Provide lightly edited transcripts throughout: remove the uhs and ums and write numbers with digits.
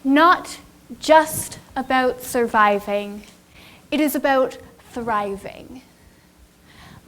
not just about surviving. It is about thriving.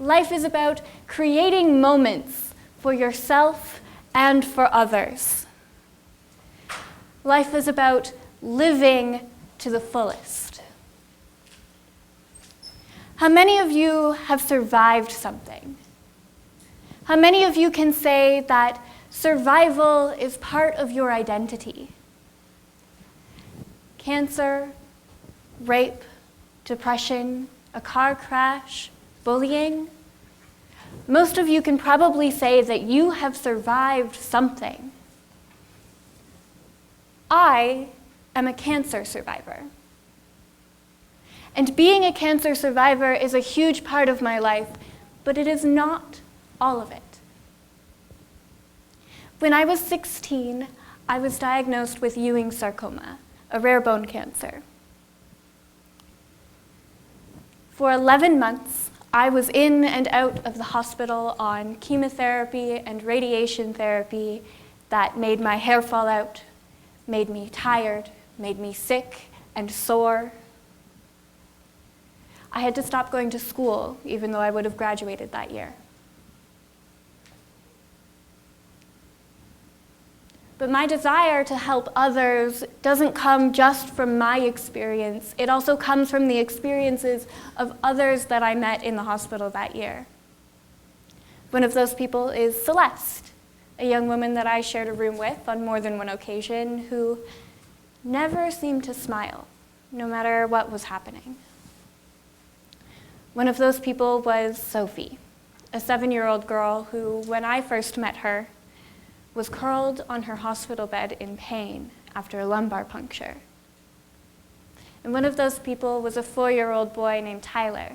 Life is about creating moments for yourself and for others. Life is about living to the fullest. How many of you have survived something? How many of you can say that survival is part of your identity? Cancer, rape, depression, a car crash, bullying. Most of you can probably say that you have survived something. I am a cancer survivor. And being a cancer survivor is a huge part of my life, but it is not all of it. When I was 16, I was diagnosed with Ewing sarcoma, a rare bone cancer. For 11 months, I was in and out of the hospital on chemotherapy and radiation therapy that made my hair fall out, made me tired, made me sick and sore. I had to stop going to school, even though I would have graduated that year. But my desire to help others doesn't come just from my experience. It also comes from the experiences of others that I met in the hospital that year. One of those people is Celeste, a young woman that I shared a room with on more than one occasion who never seemed to smile, no matter what was happening. One of those people was Sophie, a 7-year-old girl who, when I first met her, was curled on her hospital bed in pain after a lumbar puncture. And one of those people was a 4-year-old boy named Tyler.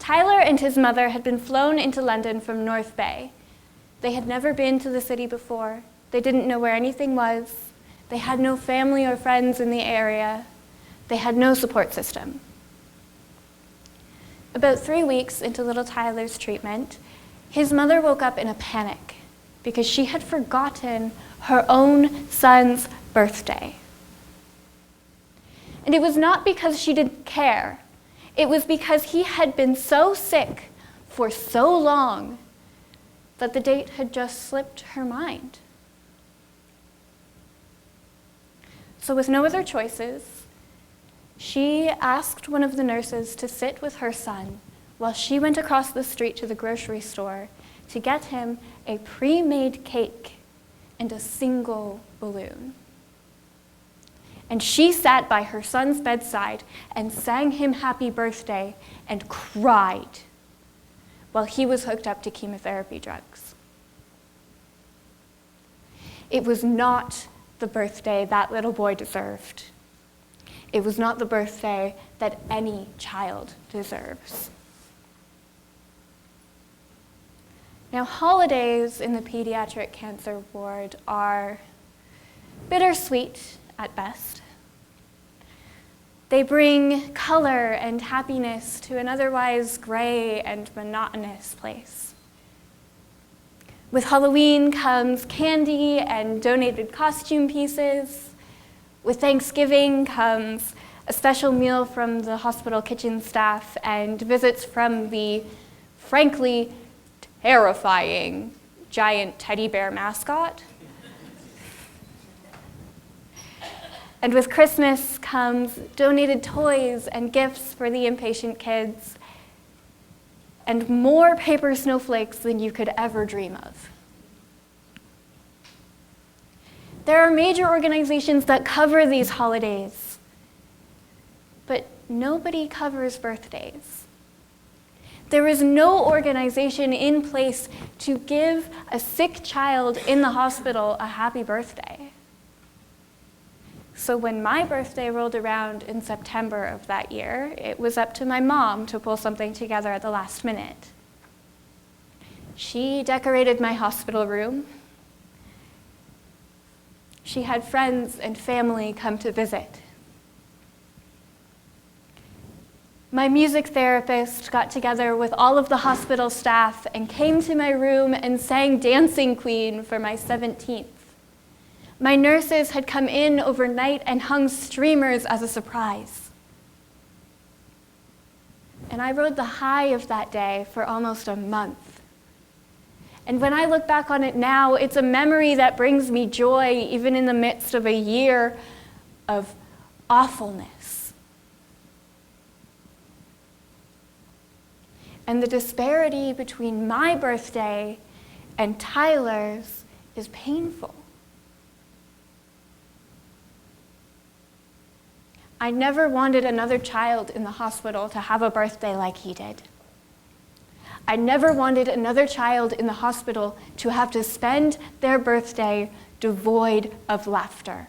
Tyler and his mother had been flown into London from North Bay. They had never been to the city before. They didn't know where anything was. They had no family or friends in the area. They had no support system. About 3 weeks into little Tyler's treatment, his mother woke up in a panic because she had forgotten her own son's birthday. And it was not because she didn't care. It was because he had been so sick for so long that the date had just slipped her mind. So with no other choices, she asked one of the nurses to sit with her son while she went across the street to the grocery store to get him a pre-made cake and a single balloon. And she sat by her son's bedside and sang him happy birthday and cried while he was hooked up to chemotherapy drugs. It was not the birthday that little boy deserved. It was not the birthday that any child deserves. Now, holidays in the pediatric cancer ward are bittersweet at best. They bring color and happiness to an otherwise gray and monotonous place. With Halloween comes candy and donated costume pieces. With Thanksgiving comes a special meal from the hospital kitchen staff and visits from the, frankly, terrifying giant teddy bear mascot. And with Christmas comes donated toys and gifts for the impatient kids and more paper snowflakes than you could ever dream of. There are major organizations that cover these holidays, but nobody covers birthdays. There is no organization in place to give a sick child in the hospital a happy birthday. So when my birthday rolled around in September of that year, it was up to my mom to pull something together at the last minute. She decorated my hospital room. She had friends and family come to visit. My music therapist got together with all of the hospital staff and came to my room and sang Dancing Queen for my 17th. My nurses had come in overnight and hung streamers as a surprise. And I rode the high of that day for almost a month. And when I look back on it now, it's a memory that brings me joy, even in the midst of a year of awfulness. And the disparity between my birthday and Tyler's is painful. I never wanted another child in the hospital to have a birthday like he did. I never wanted another child in the hospital to have to spend their birthday devoid of laughter.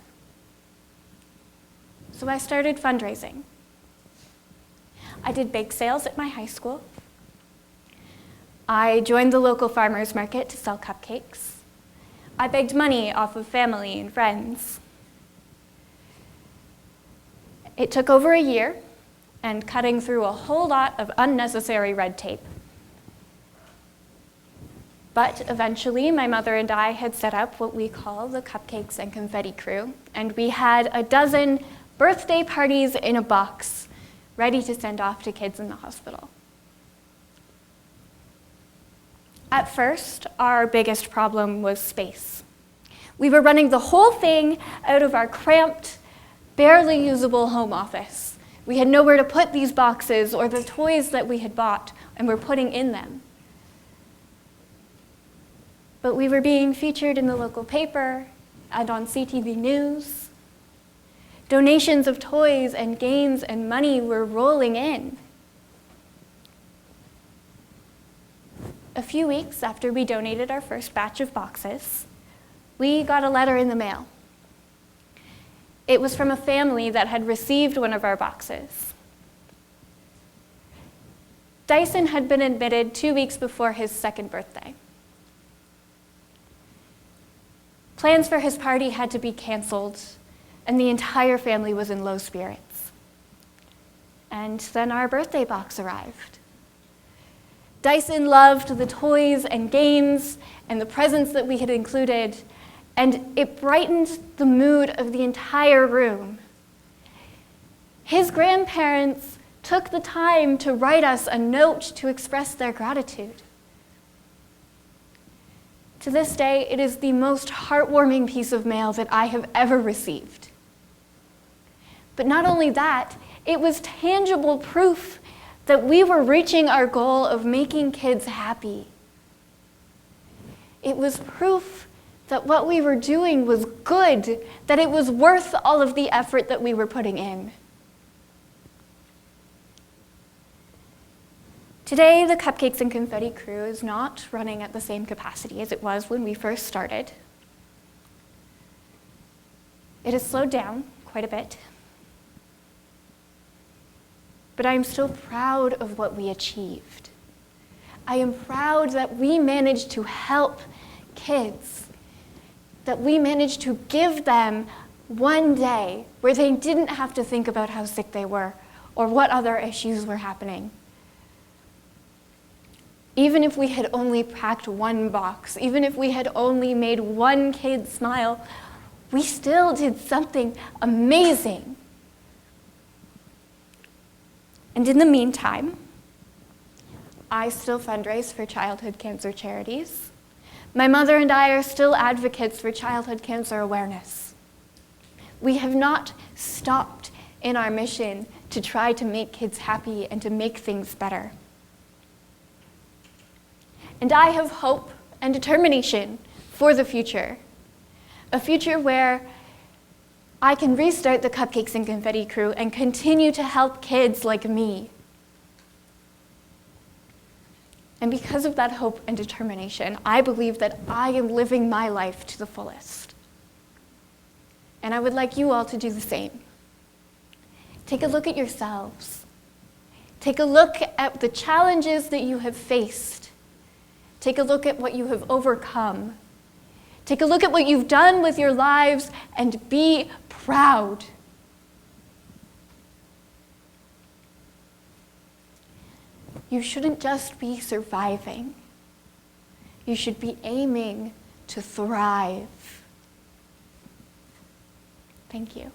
So I started fundraising. I did bake sales at my high school. I joined the local farmers market to sell cupcakes. I begged money off of family and friends. It took over a year and cutting through a whole lot of unnecessary red tape. But eventually, my mother and I had set up what we call the Cupcakes and Confetti Crew, and we had a dozen birthday parties in a box ready to send off to kids in the hospital. At first, our biggest problem was space. We were running the whole thing out of our cramped, barely usable home office. We had nowhere to put these boxes or the toys that we had bought and were putting in them. But we were being featured in the local paper and on CTV News. Donations of toys and games and money were rolling in. A few weeks after we donated our first batch of boxes, we got a letter in the mail. It was from a family that had received one of our boxes. Dyson had been admitted 2 weeks before his second birthday. Plans for his party had to be canceled, and the entire family was in low spirits. And then our birthday box arrived. Dyson loved the toys and games and the presents that we had included, and it brightened the mood of the entire room. His grandparents took the time to write us a note to express their gratitude. To this day, it is the most heartwarming piece of mail that I have ever received. But not only that, it was tangible proof that we were reaching our goal of making kids happy. It was proof that what we were doing was good, that it was worth all of the effort that we were putting in. Today, the Cupcakes and Confetti Crew is not running at the same capacity as it was when we first started. It has slowed down quite a bit. But I am still proud of what we achieved. I am proud that we managed to help kids, that we managed to give them one day where they didn't have to think about how sick they were or what other issues were happening. Even if we had only packed one box, even if we had only made one kid smile, we still did something amazing. And in the meantime, I still fundraise for childhood cancer charities. My mother and I are still advocates for childhood cancer awareness. We have not stopped in our mission to try to make kids happy and to make things better. And I have hope and determination for the future, a future where I can restart the Cupcakes and Confetti Crew and continue to help kids like me. And because of that hope and determination, I believe that I am living my life to the fullest. And I would like you all to do the same. Take a look at yourselves. Take a look at the challenges that you have faced. Take a look at what you have overcome. Take a look at what you've done with your lives and be proud. You shouldn't just be surviving. You should be aiming to thrive. Thank you.